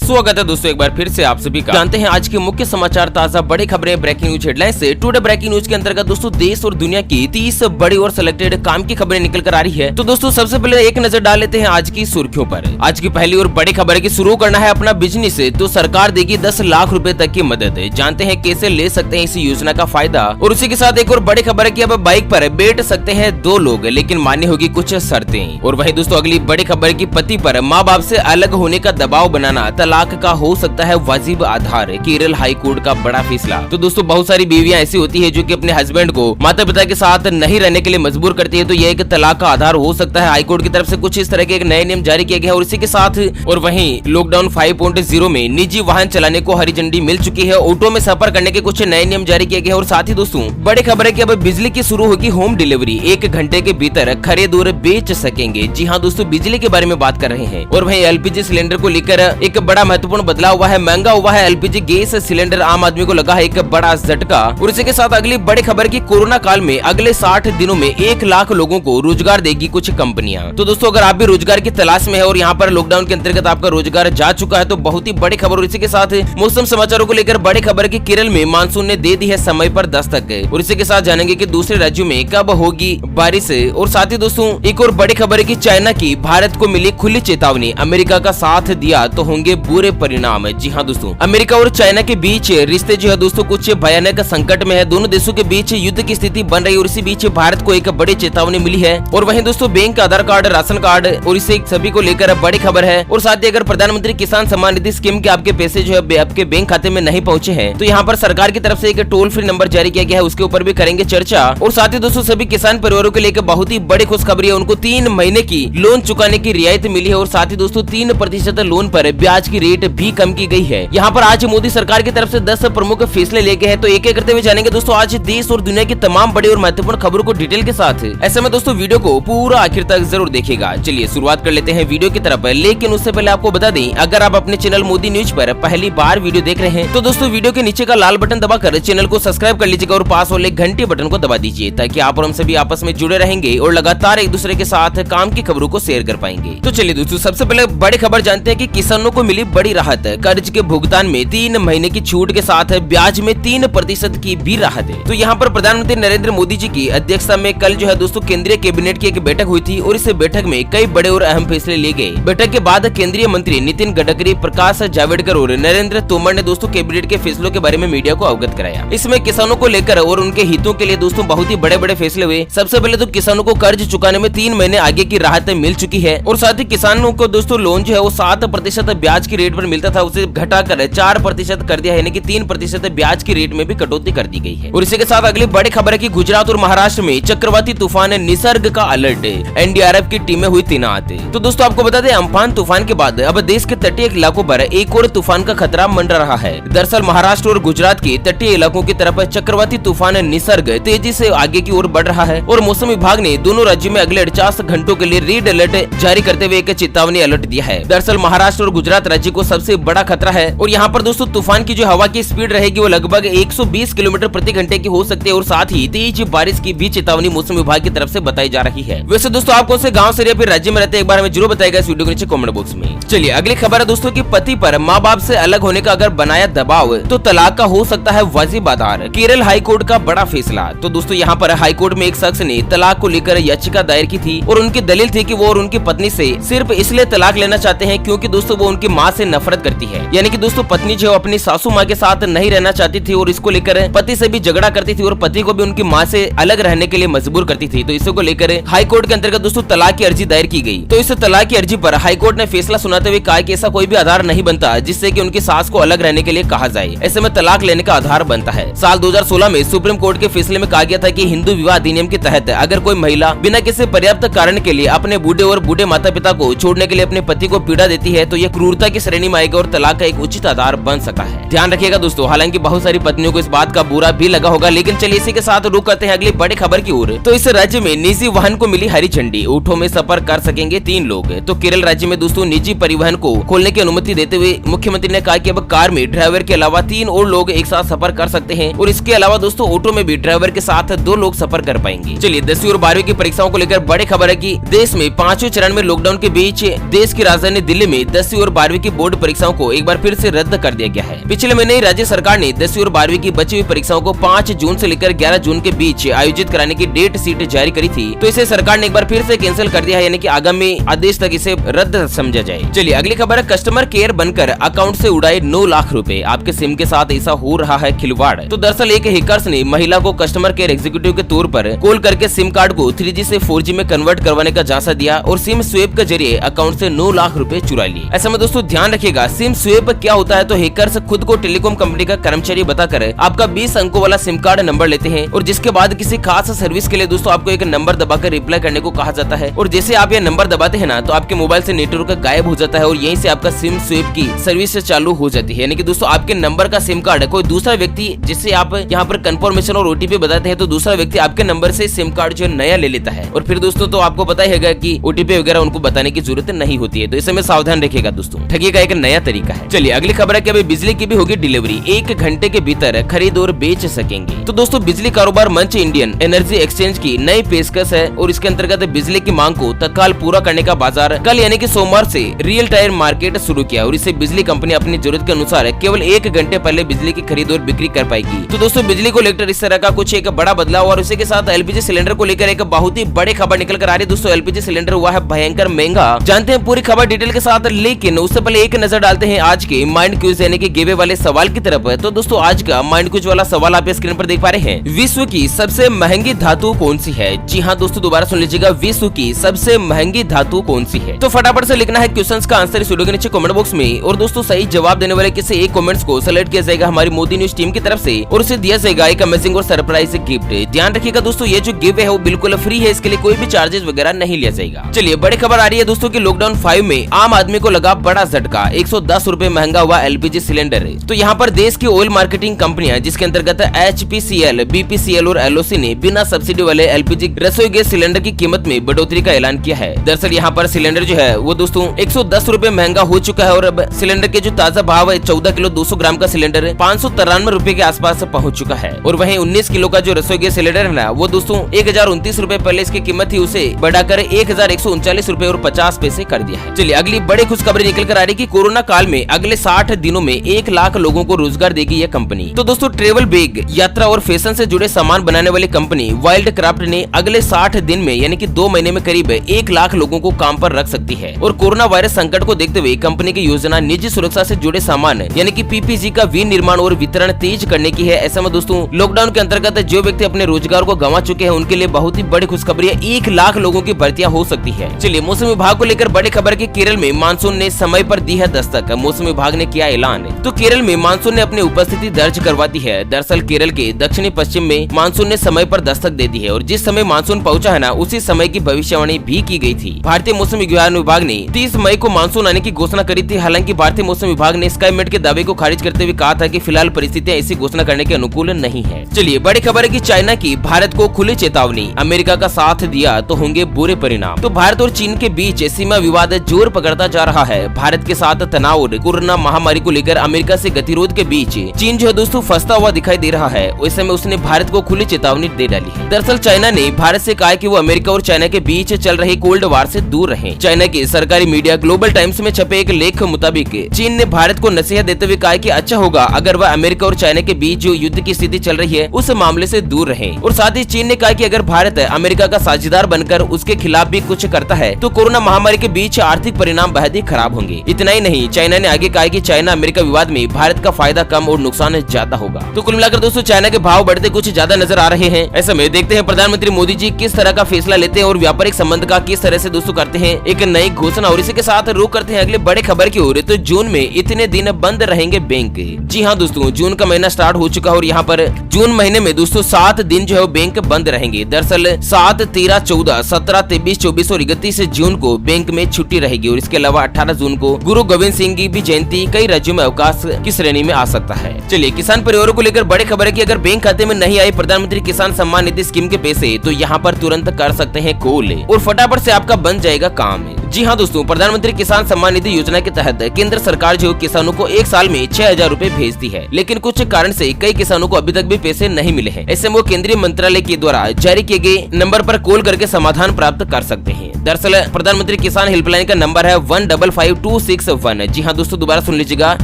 स्वागत है दोस्तों एक बार फिर से आप सभी का। जानते हैं आज के मुख्य समाचार, ताजा बड़ी खबरें, ब्रेकिंग न्यूज हेडलाइन से। टुडे ब्रेकिंग न्यूज के अंतर्गत दोस्तों देश और दुनिया की 30 बड़ी और सिलेक्टेड काम की खबरें निकल कर आ रही है। तो दोस्तों सबसे पहले एक नजर डाल लेते हैं आज की सुर्खियों पर। आज की पहली और बड़ी खबर है कि शुरू करना है अपना बिजनेस तो सरकार देगी 10 लाख रुपए तक की मदद। जानते हैं कैसे ले सकते हैं इस योजना का फायदा। और उसी के साथ एक और बड़ी खबर है कि अब बाइक पर बैठ सकते हैं 2 लोग, लेकिन मान्य होगी कुछ शर्तें। और वही दोस्तों अगली बड़ी खबर की पति पर माँ बाप से अलग होने का दबाव बनाना तलाक का हो सकता है वाजिब आधार। केरल हाई कोर्ट का बड़ा फैसला। तो दोस्तों बहुत सारी बीवियां ऐसी होती है जो कि अपने हस्बैंड को माता पिता के साथ नहीं रहने के लिए मजबूर करती है, तो यह एक तलाक का आधार हो सकता है। हाई कोर्ट की तरफ से कुछ इस तरह के एक नए नियम जारी किया गया है। और इसी के साथ और वहीं लॉकडाउन 5.0 में निजी वाहन चलाने को हरी झंडी मिल चुकी है। ऑटो में सफर करने के कुछ नए नियम जारी किए गए। और साथ ही दोस्तों बड़ी खबर है कि अब बिजली की शुरू होगी होम डिलीवरी। 1 घंटे के भीतर खरीद और बेच सकेंगे। जी हाँ दोस्तों बिजली के बारे में बात कर रहे हैं। और वहीं एलपीजी सिलेंडर को लेकर एक बड़ा महत्वपूर्ण बदलाव हुआ है। महंगा हुआ है एलपीजी गैस सिलेंडर, आम आदमी को लगा है एक बड़ा झटका। और इसी के साथ अगली बड़ी खबर की कोरोना काल में अगले 60 दिनों में 1 लाख लोगों को रोजगार देगी कुछ कंपनियां। तो दोस्तों अगर आप भी रोजगार की तलाश में है और यहाँ पर लॉकडाउन के अंतर्गत आपका रोजगार जा चुका है तो बहुत ही बड़ी खबर। और इसी के साथ मौसम समाचारों को लेकर बड़ी खबर की केरल में मानसून ने दे दी है समय पर दस्तक। और इसी के साथ जानेंगे कि दूसरे राज्यों में कब होगी बारिश। और साथ ही दोस्तों एक और बड़ी खबर है कि चाइना की भारत को मिली खुली चेतावनी। अमेरिका का साथ दिया तो होंगे बुरे परिणाम। जी हाँ दोस्तों अमेरिका और चाइना के बीच रिश्ते जो है दोस्तों कुछ भयानक संकट में है। दोनों देशों के बीच युद्ध की स्थिति बन रही है। और इसी बीच भारत को एक बड़ी चेतावनी मिली है। और वहीं दोस्तों बैंक, आधार कार्ड, राशन कार्ड और इसे सभी को लेकर बड़ी खबर है। और साथ ही अगर प्रधानमंत्री किसान सम्मान निधि स्कीम के आपके पैसे जो है आपके बैंक खाते में नहीं पहुंचे हैं तो यहाँ पर सरकार की तरफ से एक टोल फ्री नंबर जारी किया गया है, उसके ऊपर भी करेंगे चर्चा। और साथ ही दोस्तों सभी किसान परिवारों के लेकर बहुत ही बड़ी खुशखबरी है, उनको 3 महीने की लोन चुकाने की रियायत मिली है। और साथ ही दोस्तों 3% लोन पर ब्याज की रेट भी कम की गई है। यहाँ पर आज मोदी सरकार की तरफ से 10 प्रमुख फैसले लिए गए हैं। तो एक एक करते हुए जानेंगे दोस्तों आज देश और दुनिया की तमाम बड़ी और महत्वपूर्ण खबरों को डिटेल के साथ। ऐसे में दोस्तों वीडियो को पूरा आखिर तक जरूर देखिएगा। चलिए शुरुआत कर लेते हैं वीडियो की तरफ। लेकिन उससे पहले आपको बता दें अगर आप अपने चैनल मोदी न्यूज पर पहली बार वीडियो देख रहे हैं तो दोस्तों वीडियो के नीचे का लाल बटन दबाकर चैनल को सब्सक्राइब कर लीजिएगा और पास वाले घंटी बटन को दबा दीजिए ताकि आप और हम सभी आपस में जुड़े रहेंगे और लगातार एक दूसरे के साथ काम की खबरों को शेयर कर पाएंगे। तो चलिए दोस्तों सबसे पहले बड़ी खबर जानते हैं कि किसानों को मिली बड़ी राहत। कर्ज के भुगतान में 3 महीने की छूट के साथ ब्याज में 3% की भी राहत है। तो यहाँ पर प्रधानमंत्री नरेंद्र मोदी जी की अध्यक्षता में कल जो है दोस्तों केंद्रीय कैबिनेट की एक बैठक हुई थी। और इस बैठक में कई बड़े और अहम फैसले लिए गए। बैठक के बाद केंद्रीय मंत्री नितिन गडकरी, प्रकाश जावड़ेकर और नरेंद्र तोमर ने दोस्तों कैबिनेट के फैसलों के बारे में मीडिया को अवगत कराया। इसमें किसानों को लेकर और उनके हितों के लिए दोस्तों बहुत ही बड़े बड़े फैसले हुए। सबसे पहले तो किसानों को कर्ज चुकाने में 3 महीने आगे की राहत मिल चुकी है। और साथ ही किसानों को दोस्तों लोन जो है वो 7% ब्याज की रेट पर मिलता था, उसे घटाकर 4% कर दिया है, यानी कि 3% ब्याज की रेट में भी कटौती कर दी गई है। और इसी के साथ अगली बड़ी खबर है कि गुजरात और महाराष्ट्र में चक्रवाती तूफान निसर्ग का अलर्ट। एनडीआरएफ की टीमें हुई तैनात। तो दोस्तों आपको बता दें अम्फान तूफान के बाद अब देश के तटीय इलाकों पर एक और तूफान का खतरा मंडरा रहा है। दरअसल महाराष्ट्र और गुजरात के तटीय इलाकों की तरफ चक्रवाती तूफान निसर्ग तेजी से आगे की ओर बढ़ रहा है। और मौसम विभाग ने दोनों राज्यों में अगले 48 घंटों के लिए रेड अलर्ट जारी करते हुए एक चेतावनी अलर्ट दिया है। दरअसल महाराष्ट्र और गुजरात राज्य को सबसे बड़ा खतरा है। और यहाँ पर दोस्तों तूफान की जो हवा की स्पीड रहेगी वो लगभग 120 किलोमीटर प्रति घंटे की हो सकती है। और साथ ही तेज बारिश की भी चेतावनी मौसम विभाग की तरफ से बताई जा रही है। वैसे दोस्तों आप कौन से गाँव से या फिर राज्य में रहते हैं एक बार हमें जरूर बताएगा इस वीडियो के नीचे कमेंट बॉक्स में। चलिए अगली खबर है दोस्तों की पति पर माँ बाप से अलग होने का अगर बनाया दबाव तो तलाक का हो सकता है वाजिब आधार। केरल हाई कोर्ट का बड़ा फैसला। तो दोस्तों यहाँ पर हाई कोर्ट में एक शख्स ने तलाक को लेकर याचिका दायर की थी। और उनकी दलील थी कि वो और उनकी पत्नी से सिर्फ इसलिए तलाक लेना चाहते हैं क्योंकि दोस्तों वो उनकी माँ से नफरत करती है। यानी कि दोस्तों पत्नी जो अपनी सासू माँ के साथ नहीं रहना चाहती थी और इसको लेकर पति से भी झगड़ा करती थी और पति को भी उनकी माँ से अलग रहने के लिए मजबूर करती थी। तो इसी को लेकर हाई कोर्ट के अंतर्गत दोस्तों तलाक की अर्जी दायर की गई। तो इस तलाक की अर्जी पर हाई कोर्ट ने फैसला सुनाते हुए कहा कि ऐसा कोई भी आधार नहीं बनता जिससे कि उनकी सास को अलग रहने के लिए कहा जाए। ऐसे में तलाक लेने का आधार बनता है। साल 2016 में सुप्रीम कोर्ट के फैसले में कहा गया था कि हिंदू विवाह अधिनियम के तहत अगर कोई महिला बिना किसी पर्याप्त कारण के लिए अपने बूढ़े और बूढ़े माता पिता को छोड़ने के लिए अपने पति को पीड़ा देती है तो यह क्रूरता की श्रेणी में आएगा और तलाक का एक उचित आधार बन सकता है। ध्यान रखिएगा दोस्तों, हालांकि बहुत सारी पत्नियों को इस बात का बुरा भी लगा होगा। लेकिन चलिए इसी के साथ रुक करते हैं अगली बड़ी खबर की ओर। तो इस राज्य में निजी वाहन को मिली हरी झंडी। ऑटो में सफर कर सकेंगे 3 लोग। तो केरल राज्य में दोस्तों निजी परिवहन को खोलने की अनुमति देते हुए मुख्यमंत्री ने कहा कि अब कार में ड्राइवर के अलावा 3 और लोग एक साथ सफर कर सकते हैं। और इसके अलावा दोस्तों ऑटो में भी ड्राइवर के साथ 2 लोग सफर कर पाएंगे। चलिए 10वीं और 12वीं की परीक्षाओं को लेकर बड़ी खबर है कि देश में 5वें चरण में लॉकडाउन के बीच देश की राजधानी दिल्ली में 10वीं और 12वीं की बोर्ड परीक्षाओं को एक बार फिर से रद्द कर दिया गया है। पिछले महीने ही राज्य सरकार ने 10वीं और 12वीं की बची हुई परीक्षाओं को 5 जून से लेकर 11 जून के बीच आयोजित कराने की डेट शीट जारी करी थी, तो इसे सरकार ने एक बार फिर से कैंसिल कर दिया है, यानी कि आगामी आदेश तक इसे रद्द समझा जाए। चलिए अगली खबर है, कस्टमर केयर बनकर अकाउंट से उड़ाए 9 लाख रुपए। आपके सिम के साथ ऐसा हो रहा है खिलवाड़। तो दरअसल एक हैकर्स ने महिला को कस्टमर केयर एग्जीक्यूटिव के तौर पर कॉल करके सिम कार्ड को 3G से 4G में कन्वर्ट करवाने का झांसा दिया और सिम स्वेप के जरिए अकाउंट से 9 लाख रुपए चुरा लिए। ऐसे में दोस्तों ध्यान रखिएगा, सिम स्वेप क्या होता है। तो हैकर्स खुद को टेलीकॉम कंपनी का कर्मचारी बताकर आपका 20 अंकों वाला सिम कार्ड नंबर लेते हैं और जिसके बाद किसी खास सर्विस के लिए दोस्तों आपको एक नंबर दबाकर रिप्लाई करने को कहा जाता है, और जैसे आप ये नंबर दबाते हैं ना तो आपके मोबाइल से नेटवर्क गायब हो जाता है और यहीं से आपका सिम स्वेप की सर्विस चालू हो जाती है। यानी कि दोस्तों आपके नंबर का सिम कार्ड कोई दूसरा व्यक्ति, जिससे आप यहाँ पर कंफर्मेशन और OTP बताते हैं, तो दूसरा व्यक्ति आपके नंबर से सिम कार्ड जो नया ले लेता है और फिर दोस्तों तो आपको पता ही है कि OTP वगैरह उनको बताने की जरूरत नहीं होती है। तो इसे में सावधान रखिएगा दोस्तों, ठगी का एक नया तरीका है। चलिए अगली खबर है कि अभी बिजली की भी होगी डिलीवरी, 1 घंटे के भीतर खरीद और बेच सकेंगे। तो दोस्तों बिजली कारोबार मंच इंडियन एनर्जी एक्सचेंज की नई पेशकश है और इसके अंतर्गत बिजली की मांग को तत्काल पूरा करने का बाजार कल यानी कि सोमवार से रियल टाइम मार्केट शुरू किया और इसे बिजली कंपनी अपनी जरूरत के अनुसार केवल 1 घंटे पहले बिजली की खरीद और बिक्री कर पाएगी। तो दोस्तों बिजली को लेकर इस तरह का कुछ एक बड़ा बदलाव और उसी के साथ LPG सिलेंडर को लेकर एक बहुत ही बड़ी खबर निकल कर आ रही है। दोस्तों LPG सिलेंडर हुआ है भयंकर महंगा, जानते हैं पूरी खबर डिटेल के साथ, लेकिन उससे पहले एक नजर डालते हैं आज के माइंड क्विज यानी कि गिवे वाले सवाल की तरफ। तो दोस्तों आज का माइंड क्विज वाला सवाल आप स्क्रीन पर देख पा रहे हैं, विश्व की सबसे महंगी धातु कौन सी है। जी हाँ दोस्तों दोबारा सुन लीजिएगा, विश्व की सबसे महंगी धातु कौन सी है। तो फटाफट से लिखना है क्वेश्चंस का आंसर इस वीडियो के नीचे कमेंट बॉक्स में, और दोस्तों सही जवाब देने वाले किसी एक कमेंट्स को सेलेक्ट किया जाएगा हमारी मोदी न्यूज टीम की तरफ से और उसे दिया जाएगा एक अमेजिंग और सरप्राइज गिफ्ट। ध्यान रखिएगा दोस्तों ये जो गिव है वो बिल्कुल फ्री है, इसके लिए कोई भी चार्जेस वगैरह नहीं लिया जाएगा। चलिए बड़ी खबर आ रही है दोस्तों की लॉकडाउन 5 में आम आदमी को लगा बड़ा झटका, 110 रुपए महंगा हुआ LPG सिलेंडर। तो यहाँ पर देश की ऑयल मार्केटिंग कंपनियां जिसके अंतर्गत HPCL, BPCL और LOC ने बिना सब्सिडी वाले LPG रसोई गैस सिलेंडर की कीमत में बढ़ोतरी का ऐलान किया है। दरअसल यहाँ पर सिलेंडर जो है वो दोस्तों 110 रुपए महंगा हो चुका है और अब सिलेंडर के जो ताजा भाव है 14 किलो 200 ग्राम का सिलेंडर 593 रुपए के आसपास पहुंच चुका है, और वहीं 19 किलो का जो रसोई गैस सिलेंडर है ना वो दोस्तों 1029 रुपए पहले इसकी कीमत थी, उसे बढ़ाकर 1139 रुपए और 50 पैसे कर दिया है। चलिए अगली बड़ी खुशखबरी निकल कर आ रही है कि कोरोना काल में अगले 60 दिनों में 1 लाख लोगों को रोजगार देगी यह कंपनी। तो दोस्तों ट्रेवल बैग, यात्रा और फैशन से जुड़े सामान बनाने वाली कंपनी वाइल्ड क्राफ्ट ने अगले 60 दिन में यानी कि 2 महीने में करीब 1 लाख लोगों को काम पर रख सकती है, और कोरोना वायरस संकट को देखते हुए कंपनी की योजना निजी सुरक्षा से जुड़े सामान यानी कि PPG का विनिर्माण और वितरण तेज करने की है। ऐसा में दोस्तों लॉकडाउन के अंतर्गत जो व्यक्ति अपने रोजगार को गंवा चुके हैं उनके लिए बहुत ही बड़ी खुशखबरी है, 1 लाख लोगों की भर्तियां हो सकती है। चलिए मौसम विभाग को लेकर बड़ी खबर की केरल में मानसून ने समय पर दी है दस्तक, मौसम विभाग ने किया ऐलान। तो केरल में मानसून ने अपनी उपस्थिति दर्ज करवा दी है। दरअसल केरल के दक्षिणी पश्चिम में मानसून ने समय पर दस्तक दे दी है और जिस समय मानसून पहुंचा है ना उसी समय की भविष्यवाणी भी की गई थी। भारतीय मौसम विज्ञान विभाग ने 30 मई को मानसून आने की घोषणा करी थी। हालांकि भारतीय मौसम विभाग ने स्काईमेट के दावे को खारिज करते हुए कहा था कि फिलहाल परिस्थितियां ऐसी घोषणा करने के अनुकूल नहीं है। चलिए बड़ी खबर है कि चाइना की भारत को खुली चेतावनी, अमेरिका का साथ दिया तो होंगे बुरे परिणाम। तो भारत और चीन के बीच सीमा विवाद जोर पकड़ता जा रहा है। भारत के साथ तनाव और कोरोना महामारी को लेकर अमेरिका से गतिरोध के बीच चीन जो है दोस्तों फंसता हुआ दिखाई दे रहा है। उस समय उसने भारत को खुली चेतावनी दे डाली है। दरअसल चाइना ने भारत से कहा कि वो अमेरिका और चाइना के बीच चल रहे कोल्ड वार से दूर रहें। चाइना के सरकारी मीडिया ग्लोबल टाइम्स में छपे एक लेख मुताबिक चीन ने भारत को नसीहत देते हुए कहा कि अच्छा होगा अगर वह अमेरिका और चाइना के बीच जो युद्ध की स्थिति चल रही है उस मामले से दूर रहे, और साथ ही चीन ने कहा कि अगर भारत अमेरिका का साझेदार बनकर उसके खिलाफ भी कुछ करता है तो कोरोना महामारी के बीच आर्थिक परिणाम बेहद ही खराब होंगे। इतना ही नहीं, चाइना ने आगे कहा कि चाइना अमेरिका विवाद में भारत का फायदा कम और नुकसान ज्यादा होगा। तो कुल मिलाकर दोस्तों चाइना के भाव बढ़ते कुछ ज्यादा नजर आ रहे हैं। ऐसे में देखते हैं प्रधानमंत्री मोदी जी किस तरह का फैसला लेते हैं और व्यापारिक संबंध का किस तरह से दोस्तों करते हैं एक नई घोषणा। और इसी के साथ रुक करते हैं अगले बड़े खबर की ओर। तो जून में इतने दिन बंद रहेंगे बैंक। जी हाँ दोस्तों, जून का महीना स्टार्ट हो चुका है और यहाँ पर जून महीने में दोस्तों 7 दिन जो है बैंक बंद रहेंगे। दरअसल 7, 13, 14, 17, 23, 24 और 31 जून को बैंक में छुट्टी रहेगी, और इसके अलावा 18 जून को गुरु गोविंद सिंह की भी जयंती कई राज्यों में अवकाश की श्रेणी में आ सकता है। चलिए किसान परिवारों को लेकर बड़ी खबर है कि अगर बैंक खाते में नहीं आई प्रधानमंत्री किसान सम्मान निधि स्कीम के पैसे तो यहाँ पर तुरंत कर सकते हैं कॉल और फटाफट से आपका बन जाएगा काम। जी हाँ दोस्तों, प्रधानमंत्री किसान सम्मान निधि योजना के तहत केंद्र सरकार जो किसानों को एक साल में 6,000 रूपए भेजती है, लेकिन कुछ कारण से कई किसानों को अभी तक भी पैसे नहीं मिले हैं। ऐसे में वो केंद्रीय मंत्रालय के द्वारा जारी किए गए नंबर पर कॉल करके समाधान प्राप्त कर सकते हैं। दरअसल प्रधानमंत्री किसान हेल्पलाइन का नंबर है 155261। जी हाँ दोस्तों, दोबारा सुन लीजिएगा,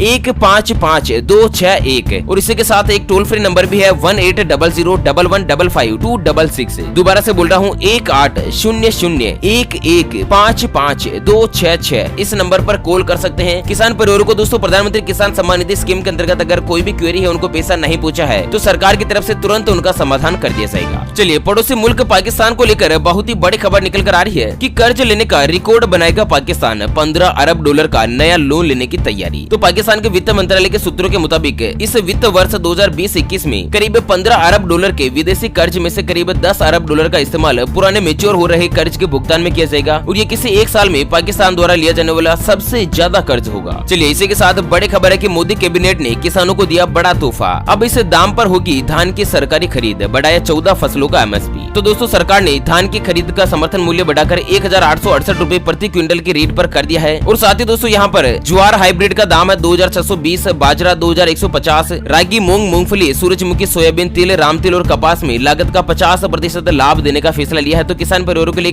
155261। और इसी के साथ एक टोल फ्री नंबर भी है 1800115526। दोबारा से बोल रहा हूँ, 1800115526। इस नंबर पर कॉल कर सकते हैं। किसान परिवारों को दोस्तों प्रधानमंत्री किसान सम्मान निधि स्कीम के अंतर्गत अगर कोई भी क्वेरी है, उनको पैसा नहीं पहुंचा है, तो सरकार की तरफ से तुरंत उनका समाधान कर दिया जाएगा। चलिए, पड़ोसी मुल्क पाकिस्तान को लेकर बहुत ही बड़ी खबर निकल कर आ रही है कि कर्ज लेने का रिकॉर्ड बनाएगा पाकिस्तान। $15 अरब का नया लोन लेने की तैयारी। तो पाकिस्तान के वित्त मंत्रालय के सूत्रों के मुताबिक इस वित्त वर्ष 2020-21 में करीब $15 अरब के विदेशी कर्ज में से करीब $10 अरब का इस्तेमाल पुराने मेच्योर हो रहे कर्ज के भुगतान में किया जाएगा। और ये किसी एक साल में पाकिस्तान द्वारा लिया जाने वाला सबसे ज्यादा कर्ज होगा। चलिए, इसी के साथ बड़ी खबर है कि मोदी कैबिनेट ने किसानों को दिया बड़ा तोहफा। अब इस दाम पर होगी धान की सरकारी खरीद, बढ़ाया 14 फसलों का MSP। तो दोस्तों, सरकार ने धान की खरीद का समर्थन मूल्य बढ़ाकर 1,868 रूपए प्रति क्विंटल की रेट पर कर दिया है। और साथ ही दोस्तों, यहाँ पर ज्वार हाइब्रिड का दाम है 2,620, बाजरा 2,150, रागी, मूंग, मूंगफली, सूरजमुखी, सोयाबीन, तिल, राम तिल और कपास में लागत का 50% लाभ देने का फैसला लिया है। तो किसान परिवारों के लिए